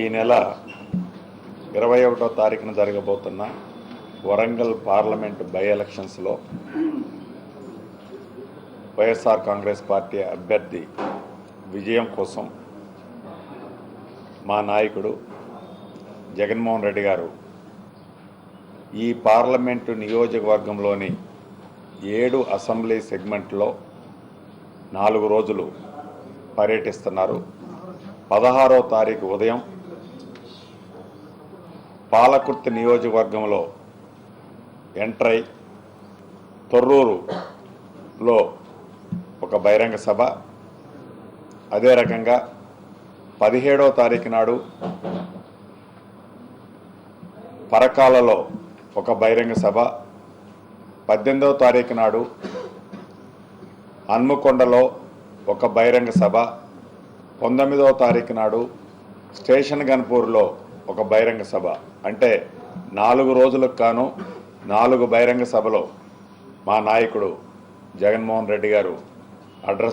ఈ నెల 21వ తారీఖున జరగబోతున్న వరంగల్ పార్లమెంటు బై ఎలక్షన్స్లో వైఎస్ఆర్ కాంగ్రెస్ పార్టీ అభ్యర్థి విజయం కోసం మా నాయకుడు జగన్మోహన్ రెడ్డి గారు ఈ పార్లమెంటు నియోజకవర్గంలోని 7 అసెంబ్లీ సెగ్మెంట్లో 4 రోజులు పర్యటిస్తున్నారు. 16వ తారీఖు ఉదయం పాలకుర్తి నియోజకవర్గంలో ఎంటర్ అయి తొర్రూరులో ఒక బహిరంగ సభ, అదే రకంగా 17వ తారీఖు నాడు పరకాలలో ఒక బహిరంగ సభ, 18వ తారీఖు నాడు హన్మకొండలో ఒక బహిరంగ సభ, 19వ తారీఖు నాడు స్టేషన్ గన్పూర్లో ఒక బహిరంగ సభ. అంటే 4 రోజులకు గాను 4 బహిరంగ సభలో మా నాయకుడు జగన్మోహన్ రెడ్డి గారు అడ్రస్